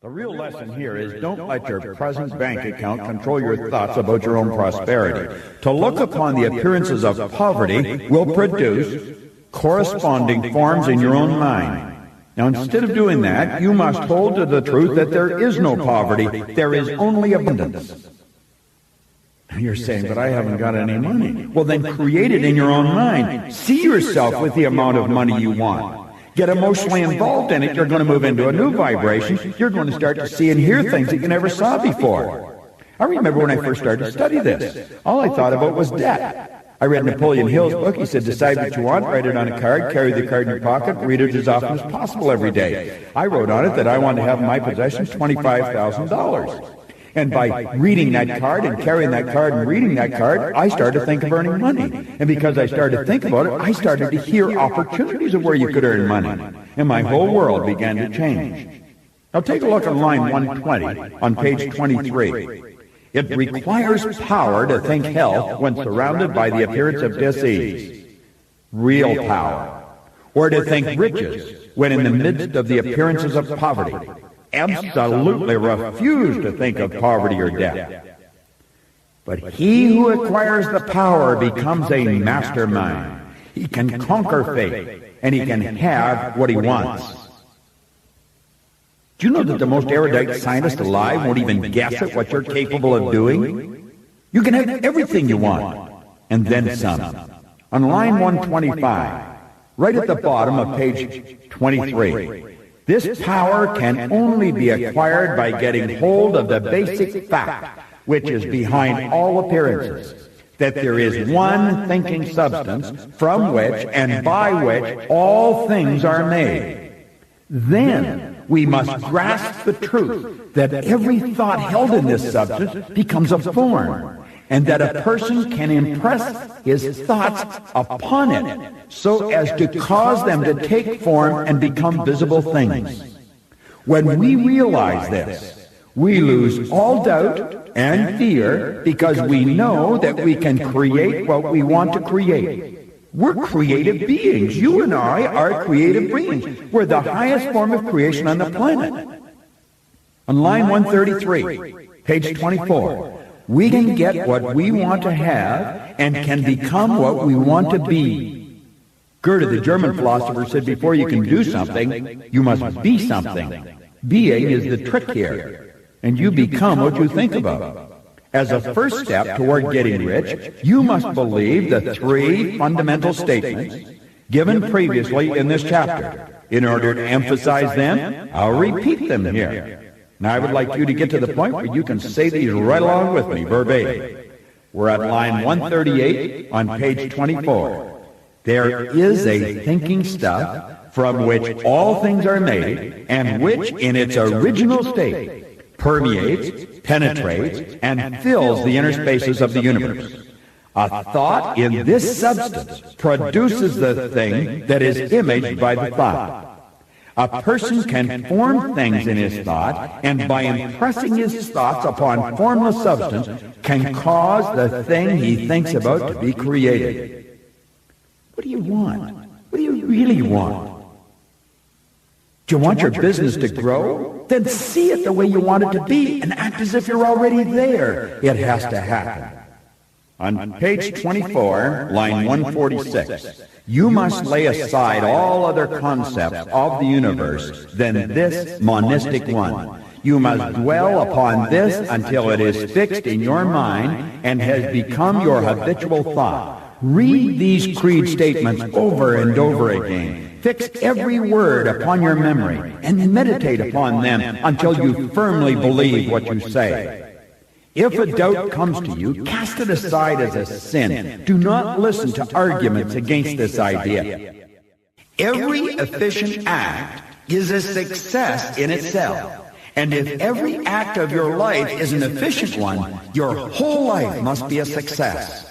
The real lesson here is don't let your present bank account control your thoughts about your own prosperity. To look upon the appearances of poverty will produce corresponding forms in your own mind. Now, instead of doing that, you must hold to the truth that there is no poverty. There is only abundance. You're saying, but I haven't got any money. Well, then create it in your own mind. See yourself with the amount of money you want. Get emotionally involved in it. You're going to move into a new vibration. You're going to start to see and hear things that you never saw before. I remember when I first started to study this, all I thought about was debt. I read Napoleon Hill's book. He said, decide what you want, write it on a card, carry the card in your pocket, read it as often as possible every day. I wrote on it that I wanted to have in my possession $25,000. And by reading that card and carrying that card and reading that card, I started to think of earning money. And because I started to think about it, I started to hear opportunities of where you could earn money. And my whole world began to change. Now take a look on line 120 on page 23. It requires power to think health when surrounded by the appearance of disease. Real power. Or to think riches when in the midst of the appearances of poverty. Absolutely refuse to think of poverty or debt. But he who acquires the power becomes a mastermind. He can conquer fate, and he can have what he wants. Do you know that the most erudite scientist alive won't even guess at what you're capable of doing? You can have everything you want, and then some. On line 125, right at the bottom of page 23, this power can only be acquired by getting hold of the basic fact, which is behind all appearances, that there is one thinking substance from which and by which all things are made. Then we must grasp the truth that every thought held in this substance becomes a form, and that a person can impress his thoughts upon it so as to cause them to take form and become visible things. When we realize this, we lose all doubt and fear because we know that we can create what we want to create. We're creative beings. You and I are creative beings. We're the highest form of creation on the planet. On line 133, page 24, we can get what we want to have and can become what we want to be. Goethe, the German philosopher, said before you can do something, you must be something. Being is the trick here, and you become what you think about. As a first step toward getting rich, you must believe the three fundamental statements given previously in this chapter. In order to emphasize them, I'll repeat them here. Now, I would like you to get to the point where you can say these right along with me, verbatim. We're at line 138 on page 24. There is a thinking stuff from which all things are made, and which, in its original state, permeates, penetrates, and fills the inner spaces of the universe. A thought in this substance produces the thing that is imaged by the thought. A person can form things in his thought, and by impressing his thoughts upon formless substance, can cause the thing he thinks about to be created. What do you want? What do you really want? Do you want your business to grow? Then see it the way you want it to be, and act as if you're already there. It has to happen. On page 24, line 146, you must lay aside all other concepts of the universe than this monistic one. You must dwell upon this until it is fixed in your mind and has become your habitual thought. Read these creed statements over and over again. Fix every word upon your memory and meditate upon them until you firmly believe what you say. If a doubt comes to you, cast it aside as a sin. Do not listen to arguments against this idea. Every efficient act is a success in itself. And if every act of your life is an efficient one, your whole life must be a success.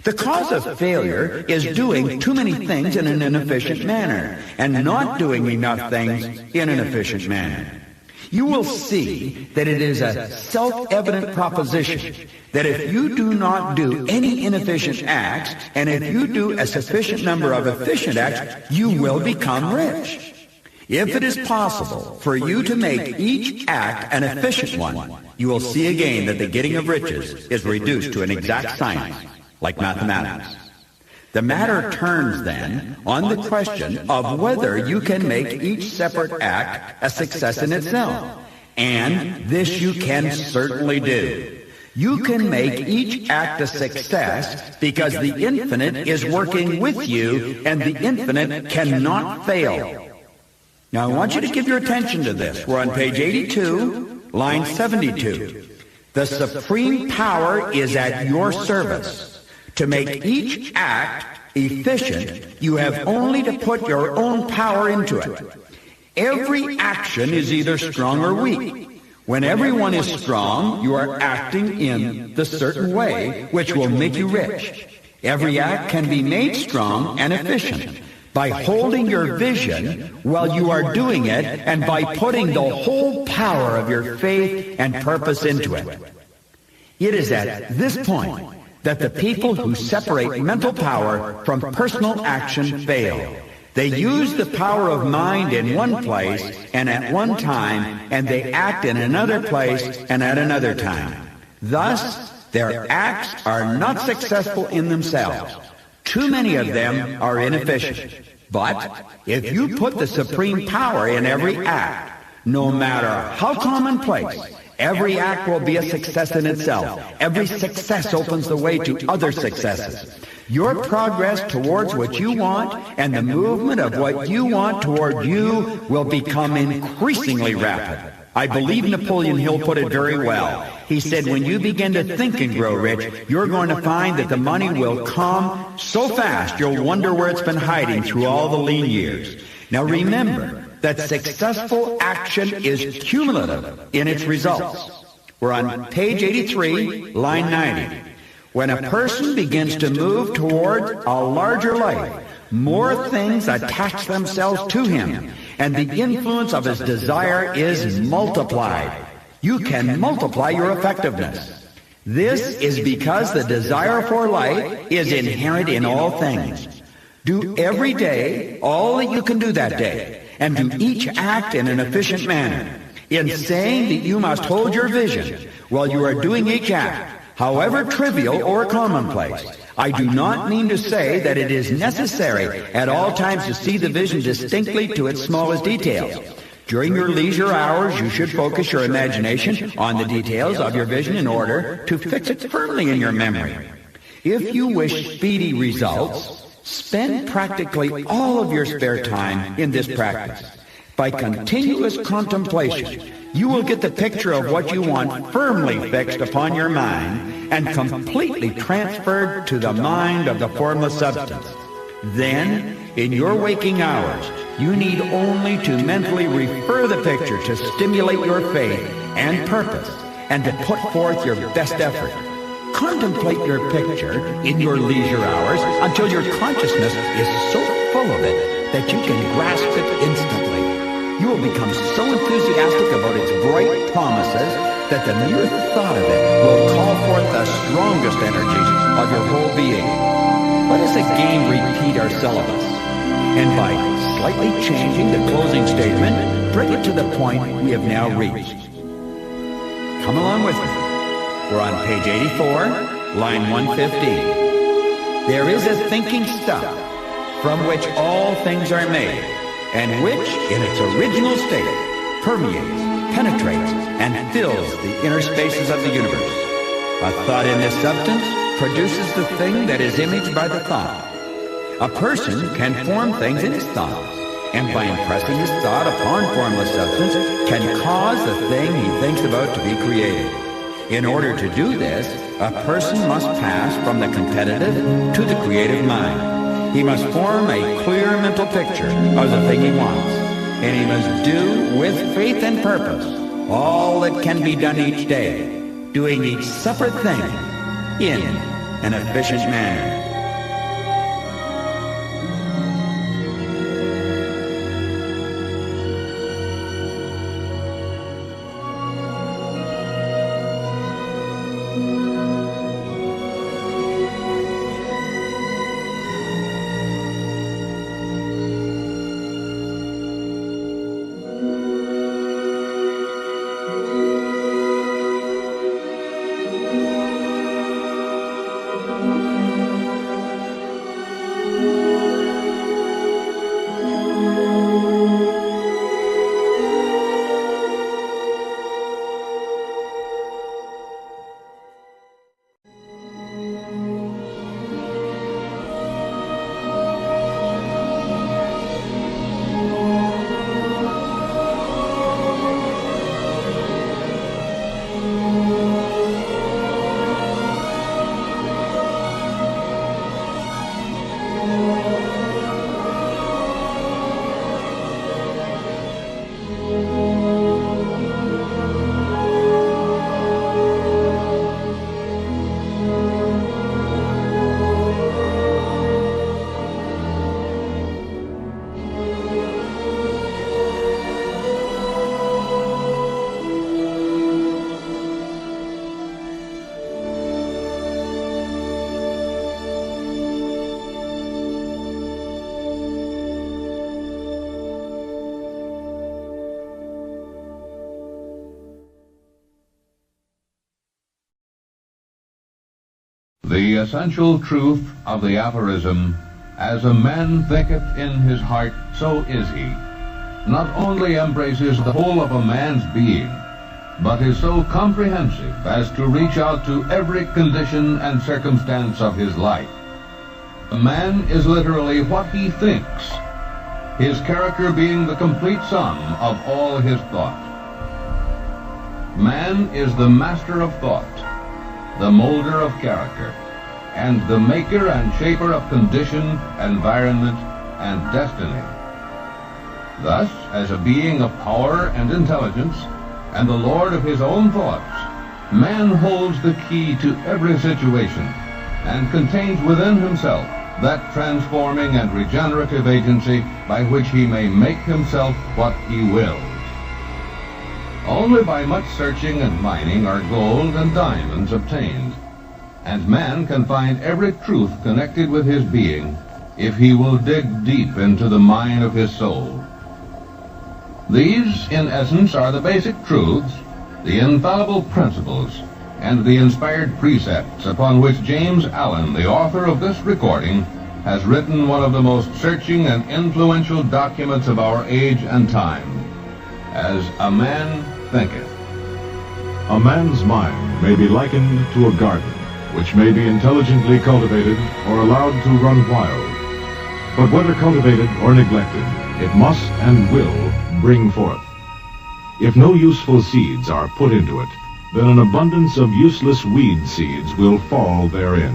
The cause of failure is doing too many things in an inefficient manner, and not doing enough things in an efficient manner. You will see that it is a self-evident proposition that if you do not do any inefficient acts, and if you do a sufficient number of efficient acts, you will become rich. If it is possible for you to make each act an efficient one, you will see again that the getting of riches is reduced to an exact science, like mathematics. The matter turns, then, on the question of whether you can make each separate act a success in itself. And this you can certainly do. You can make each act a success because the infinite is working with you, and the infinite cannot fail. Now, I want you to give your attention to this. We're on page 82, line 72. The supreme power is at your service. To make each act efficient, you have only to put your own power into it. Every action is either strong or weak. When everyone is strong, you are acting in the certain way which will make you rich. Every act can be made strong and efficient by holding your vision while you are doing it, and by putting the whole power of your faith and purpose into it. It is at this point that the people who separate mental power from personal action fail. They use the power of mind in one place and at one time, and they act in another place and at another time. Thus, their acts are not successful in themselves. Too many of them are inefficient. But if you put the supreme power in every act, no matter how commonplace, every act will be a success in itself. Every success opens the way to other successes. Your progress towards what you want and the movement of what you want toward you will become increasingly rapid. I believe Napoleon Hill put it very well. He said, when you begin to think and grow rich, you're going to find that the money will come so fast you'll wonder where it's been hiding through all the lean years. Now remember that successful action is cumulative in its results. We're on page 83, line 90. When a person begins to move toward a larger life, more things attach themselves to him, and the influence of his desire is multiplied. You can multiply your effectiveness. This is because the desire for life is inherent in all things. Do every day all that you can do that day, and do each act in an efficient manner. In saying that you must hold your vision while you are doing each act, however trivial or commonplace, I do not mean to say that it is necessary at all times to see the vision distinctly to its smallest details. During your leisure hours, you should focus your imagination on the details of your vision in order to fix it firmly in your memory. If you wish speedy results, spend practically all of your spare time in this practice. By continuous contemplation, you will get the picture of what you want firmly fixed upon your mind and completely transferred to the mind of the formless substance. Then, in your waking hours, you need only to mentally refer the picture to stimulate your faith and purpose and to put forth your best effort. Contemplate your picture in your leisure hours until your consciousness is so full of it that you can grasp it instantly. You will become so enthusiastic about its bright promises that the mere thought of it will call forth the strongest energies of your whole being. Let us again repeat our syllabus, and by slightly changing the closing statement, bring it to the point we have now reached. Come along with me. We're on page 84, line 115. There is a thinking stuff from which all things are made, and which, in its original state, permeates, penetrates, and fills the inner spaces of the universe. A thought in this substance produces the thing that is imaged by the thought. A person can form things in his thoughts, and by impressing his thought upon formless substance, can cause the thing he thinks about to be created. In order to do this, a person must pass from the competitive to the creative mind. He must form a clear mental picture of the thing he wants, and he must do with faith and purpose all that can be done each day, doing each separate thing in an efficient manner. The essential truth of the aphorism, "As a man thinketh in his heart, so is he," not only embraces the whole of a man's being, but is so comprehensive as to reach out to every condition and circumstance of his life. A man is literally what he thinks, his character being the complete sum of all his thought. Man is the master of thought, the molder of character, and the maker and shaper of condition, environment, and destiny. Thus, as a being of power and intelligence, and the lord of his own thoughts, man holds the key to every situation, and contains within himself that transforming and regenerative agency by which he may make himself what he wills. Only by much searching and mining are gold and diamonds obtained, and man can find every truth connected with his being if he will dig deep into the mine of his soul. These, in essence, are the basic truths, the infallible principles, and the inspired precepts upon which James Allen, the author of this recording, has written one of the most searching and influential documents of our age and time, As a Man Thinketh. A man's mind may be likened to a garden, which may be intelligently cultivated or allowed to run wild. But whether cultivated or neglected, it must and will bring forth. If no useful seeds are put into it, then an abundance of useless weed seeds will fall therein,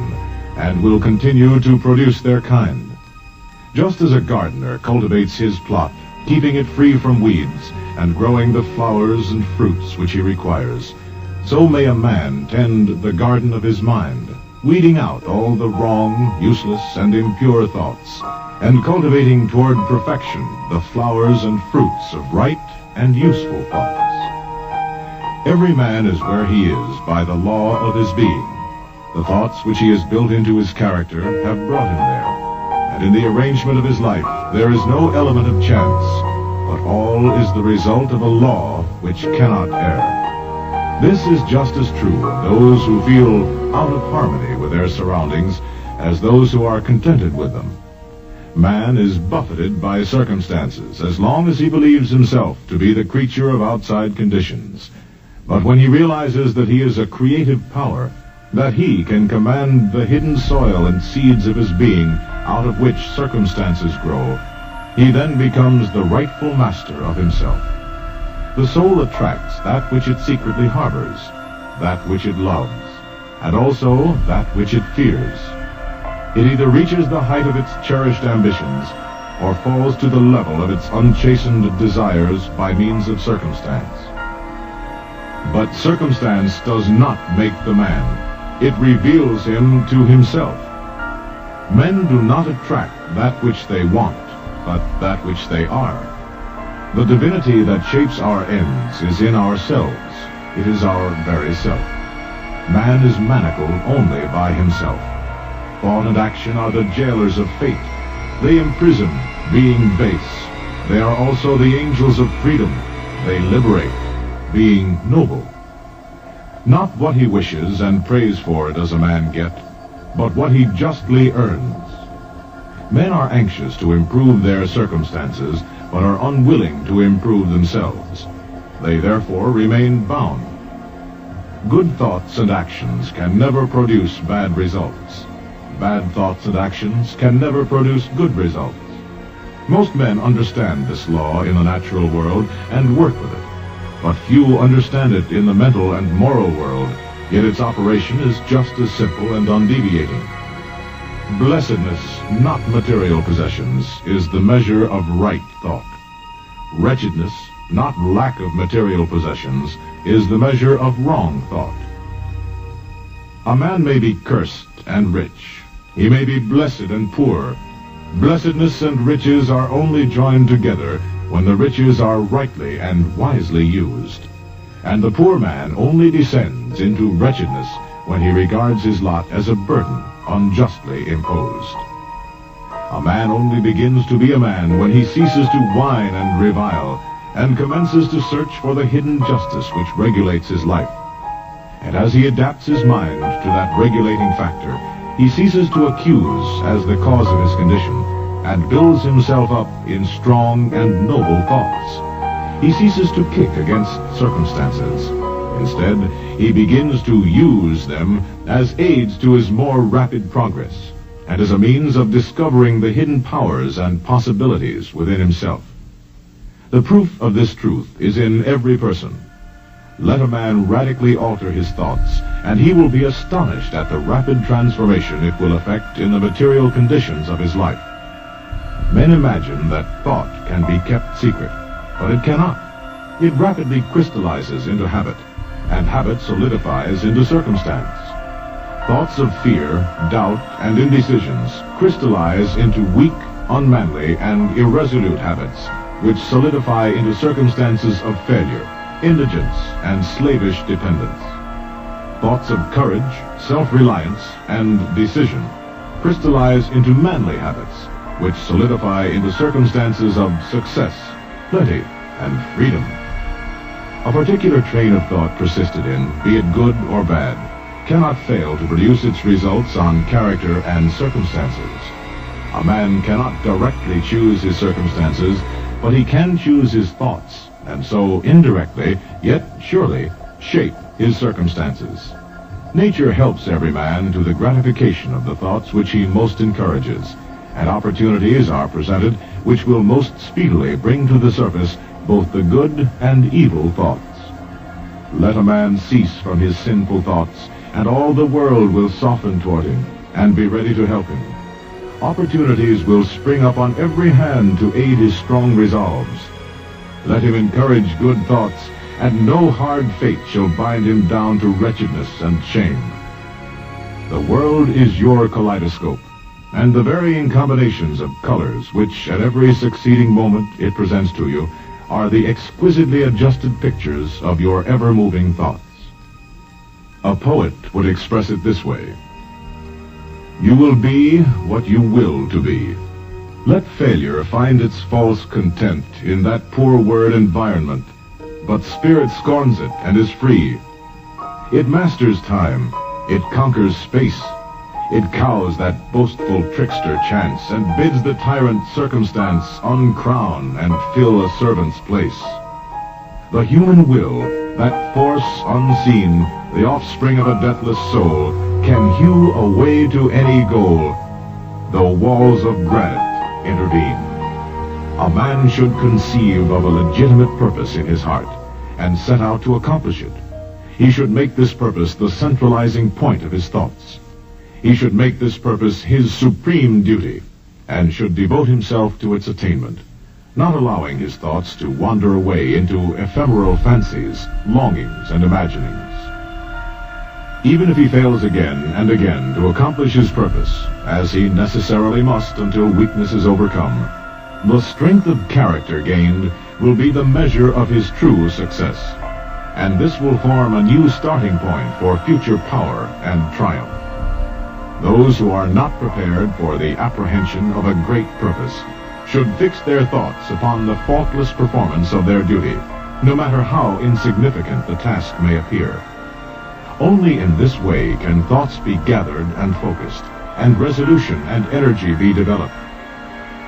and will continue to produce their kind. Just as a gardener cultivates his plot, keeping it free from weeds, and growing the flowers and fruits which he requires, so may a man tend the garden of his mind, weeding out all the wrong, useless, and impure thoughts, and cultivating toward perfection the flowers and fruits of right and useful thoughts. Every man is where he is by the law of his being. The thoughts which he has built into his character have brought him there, and in the arrangement of his life there is no element of chance, but all is the result of a law which cannot err. This is just as true of those who feel out of harmony with their surroundings as those who are contented with them. Man is buffeted by circumstances as long as he believes himself to be the creature of outside conditions. But when he realizes that he is a creative power, that he can command the hidden soil and seeds of his being out of which circumstances grow, he then becomes the rightful master of himself. The soul attracts that which it secretly harbors, that which it loves, and also that which it fears. It either reaches the height of its cherished ambitions, or falls to the level of its unchastened desires by means of circumstance. But circumstance does not make the man. It reveals him to himself. Men do not attract that which they want, but that which they are. The divinity that shapes our ends is in ourselves. It is our very self. Man is manacled only by himself. Thought and action are the jailers of fate. They imprison, being base. They are also the angels of freedom. They liberate, being noble. Not what he wishes and prays for does a man get, but what he justly earns. Men are anxious to improve their circumstances, but are unwilling to improve themselves. They therefore remain bound. Good thoughts and actions can never produce bad results. Bad thoughts and actions can never produce good results. Most men understand this law in the natural world and work with it, but few understand it in the mental and moral world, yet its operation is just as simple and undeviating. Blessedness, not material possessions, is the measure of right thought. Wretchedness, not lack of material possessions, is the measure of wrong thought. A man may be cursed and rich. He may be blessed and poor. Blessedness and riches are only joined together when the riches are rightly and wisely used. And the poor man only descends into wretchedness when he regards his lot as a burden unjustly imposed. A man only begins to be a man when he ceases to whine and revile, and commences to search for the hidden justice which regulates his life. And as he adapts his mind to that regulating factor, he ceases to accuse as the cause of his condition, and builds himself up in strong and noble thoughts. He ceases to kick against circumstances. Instead, he begins to use them as aids to his more rapid progress, and as a means of discovering the hidden powers and possibilities within himself. The proof of this truth is in every person. Let a man radically alter his thoughts, and he will be astonished at the rapid transformation it will effect in the material conditions of his life. Men imagine that thought can be kept secret, but it cannot. It rapidly crystallizes into habit, and habit solidifies into circumstance. Thoughts of fear, doubt, and indecisions crystallize into weak, unmanly, and irresolute habits, which solidify into circumstances of failure, indigence, and slavish dependence. Thoughts of courage, self-reliance, and decision crystallize into manly habits, which solidify into circumstances of success, plenty, and freedom. A particular train of thought persisted in, be it good or bad, cannot fail to produce its results on character and circumstances. A man cannot directly choose his circumstances, but he can choose his thoughts, and so indirectly, yet surely, shape his circumstances. Nature helps every man to the gratification of the thoughts which he most encourages, and opportunities are presented which will most speedily bring to the surface both the good and evil thoughts. Let a man cease from his sinful thoughts, and all the world will soften toward him, and be ready to help him. Opportunities will spring up on every hand to aid his strong resolves. Let him encourage good thoughts, and no hard fate shall bind him down to wretchedness and shame. The world is your kaleidoscope, and the varying combinations of colors which at every succeeding moment it presents to you are the exquisitely adjusted pictures of your ever-moving thoughts. A poet would express it this way: you will be what you will to be. Let failure find its false content in that poor word environment, but spirit scorns it and is free. It masters time, it conquers space, it cows that boastful trickster chance, and bids the tyrant circumstance uncrown and fill a servant's place. The human will, that force unseen, the offspring of a deathless soul, can hew a way to any goal, though walls of granite intervene. A man should conceive of a legitimate purpose in his heart, and set out to accomplish it. He should make this purpose the centralizing point of his thoughts. He should make this purpose his supreme duty, and should devote himself to its attainment, not allowing his thoughts to wander away into ephemeral fancies, longings, and imaginings. Even if he fails again and again to accomplish his purpose, as he necessarily must until weakness is overcome, the strength of character gained will be the measure of his true success, and this will form a new starting point for future power and triumph. Those who are not prepared for the apprehension of a great purpose should fix their thoughts upon the faultless performance of their duty, no matter how insignificant the task may appear. Only in this way can thoughts be gathered and focused, and resolution and energy be developed.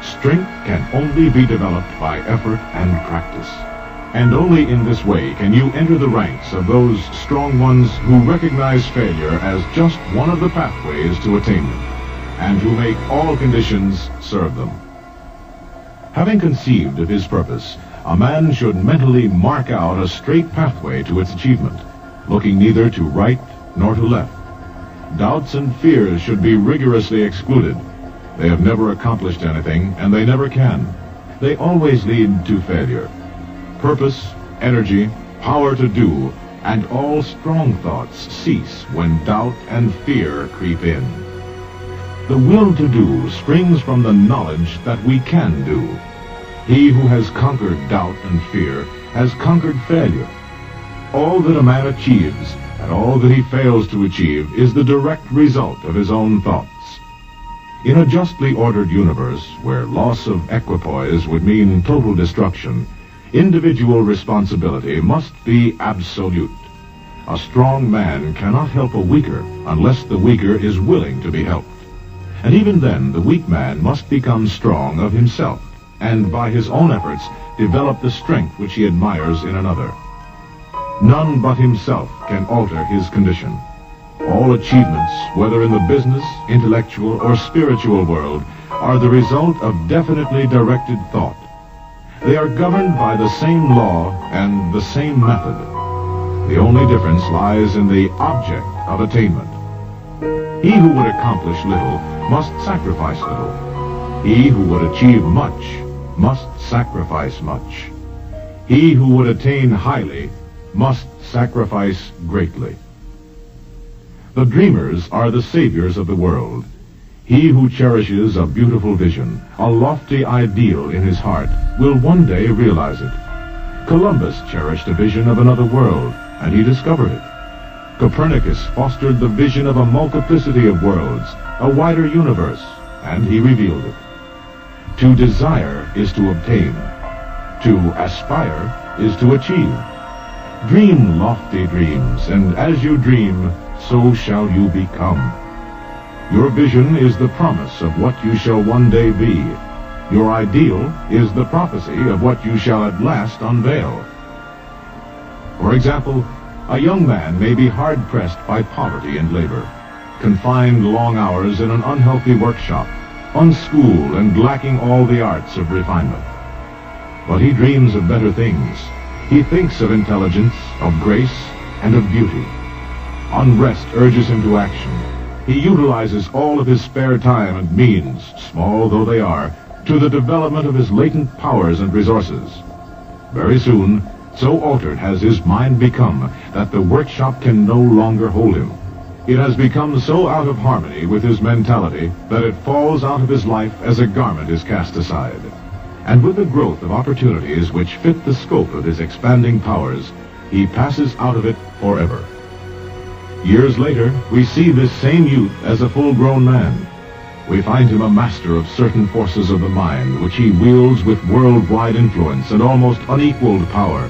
Strength can only be developed by effort and practice. And only in this way can you enter the ranks of those strong ones who recognize failure as just one of the pathways to attainment, and who make all conditions serve them. Having conceived of his purpose, a man should mentally mark out a straight pathway to its achievement, looking neither to right nor to left. Doubts and fears should be rigorously excluded. They have never accomplished anything, and they never can. They always lead to failure. Purpose, energy, power to do, and all strong thoughts cease when doubt and fear creep in. The will to do springs from the knowledge that we can do. He who has conquered doubt and fear has conquered failure. All that a man achieves, and all that he fails to achieve, is the direct result of his own thoughts. In a justly ordered universe, where loss of equipoise would mean total destruction, individual responsibility must be absolute. A strong man cannot help a weaker unless the weaker is willing to be helped. And even then, the weak man must become strong of himself, and by his own efforts develop the strength which he admires in another. None but himself can alter his condition. All achievements, whether in the business, intellectual, or spiritual world, are the result of definitely directed thought. They are governed by the same law and the same method. The only difference lies in the object of attainment. He who would accomplish little must sacrifice little. He who would achieve much must sacrifice much. He who would attain highly must sacrifice greatly. The dreamers are the saviors of the world. He who cherishes a beautiful vision, a lofty ideal in his heart, will one day realize it. Columbus cherished a vision of another world, and he discovered it. Copernicus fostered the vision of a multiplicity of worlds, a wider universe, and he revealed it. To desire is to obtain. To aspire is to achieve. Dream lofty dreams, and as you dream, so shall you become. Your vision is the promise of what you shall one day be. Your ideal is the prophecy of what you shall at last unveil. For example, a young man may be hard-pressed by poverty and labor, confined long hours in an unhealthy workshop, unschooled and lacking all the arts of refinement. But he dreams of better things. He thinks of intelligence, of grace, and of beauty. Unrest urges him to action. He utilizes all of his spare time and means, small though they are, to the development of his latent powers and resources. Very soon, so altered has his mind become that the workshop can no longer hold him. It has become so out of harmony with his mentality that it falls out of his life as a garment is cast aside. And with the growth of opportunities which fit the scope of his expanding powers, he passes out of it forever. Years later, we see this same youth as a full-grown man. We find him a master of certain forces of the mind, which he wields with worldwide influence and almost unequaled power.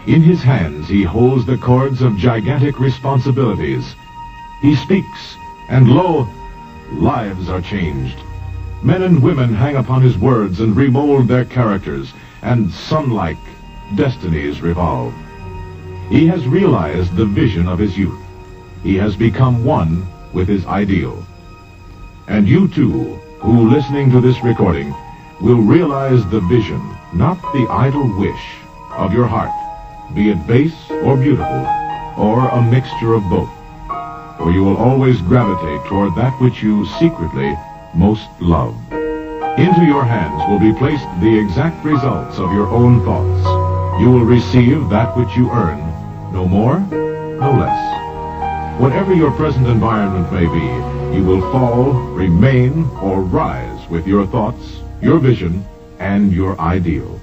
In his hands he holds the cords of gigantic responsibilities. He speaks, and lo, lives are changed. Men and women hang upon his words and remold their characters, and sun-like destinies revolve. He has realized the vision of his youth. He has become one with his ideal. And you too, who listening to this recording, will realize the vision, not the idle wish, of your heart, be it base or beautiful, or a mixture of both. For you will always gravitate toward that which you secretly most love. Into your hands will be placed the exact results of your own thoughts. You will receive that which you earn, no more, no less. Whatever your present environment may be, you will fall, remain, or rise with your thoughts, your vision, and your ideal.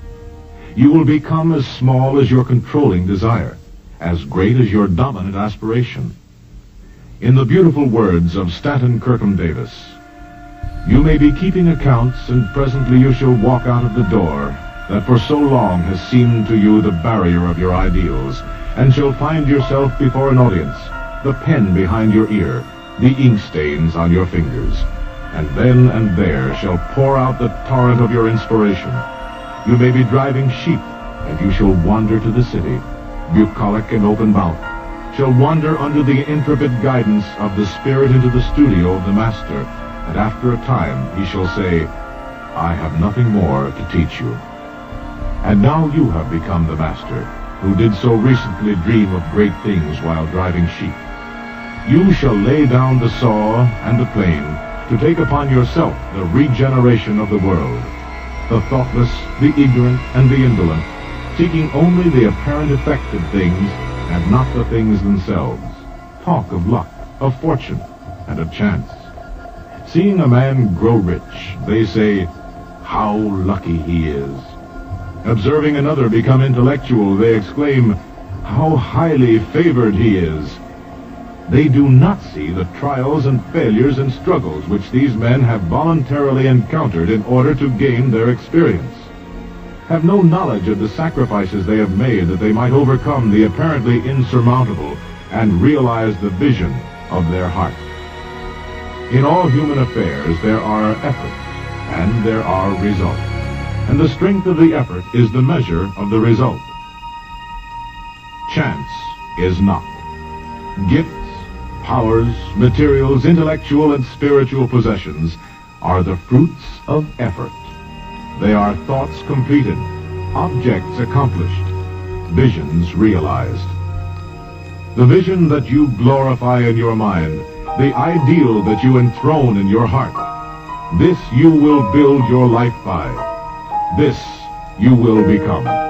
You will become as small as your controlling desire, as great as your dominant aspiration. In the beautiful words of Stanton Kirkham Davis, you may be keeping accounts, and presently you shall walk out of the door that for so long has seemed to you the barrier of your ideals, and shall find yourself before an audience, the pen behind your ear, the ink stains on your fingers, and then and there shall pour out the torrent of your inspiration. You may be driving sheep, and you shall wander to the city, bucolic and open-mouthed, shall wander under the intrepid guidance of the Spirit into the studio of the Master, and after a time he shall say, I have nothing more to teach you. And now you have become the Master, who did so recently dream of great things while driving sheep. You shall lay down the saw and the plane to take upon yourself the regeneration of the world, the thoughtless, the ignorant, and the indolent, seeking only the apparent effect of things and not the things themselves. Talk of luck, of fortune, and of chance. Seeing a man grow rich, they say, how lucky he is. Observing another become intellectual, they exclaim, how highly favored he is. They do not see the trials and failures and struggles which these men have voluntarily encountered in order to gain their experience, have no knowledge of the sacrifices they have made that they might overcome the apparently insurmountable and realize the vision of their heart. In all human affairs there are efforts and there are results, and the strength of the effort is the measure of the result. Chance is not. Gifts, powers, materials, intellectual and spiritual possessions are the fruits of effort. They are thoughts completed, objects accomplished, visions realized. The vision that you glorify in your mind, the ideal that you enthrone in your heart, this you will build your life by. This you will become.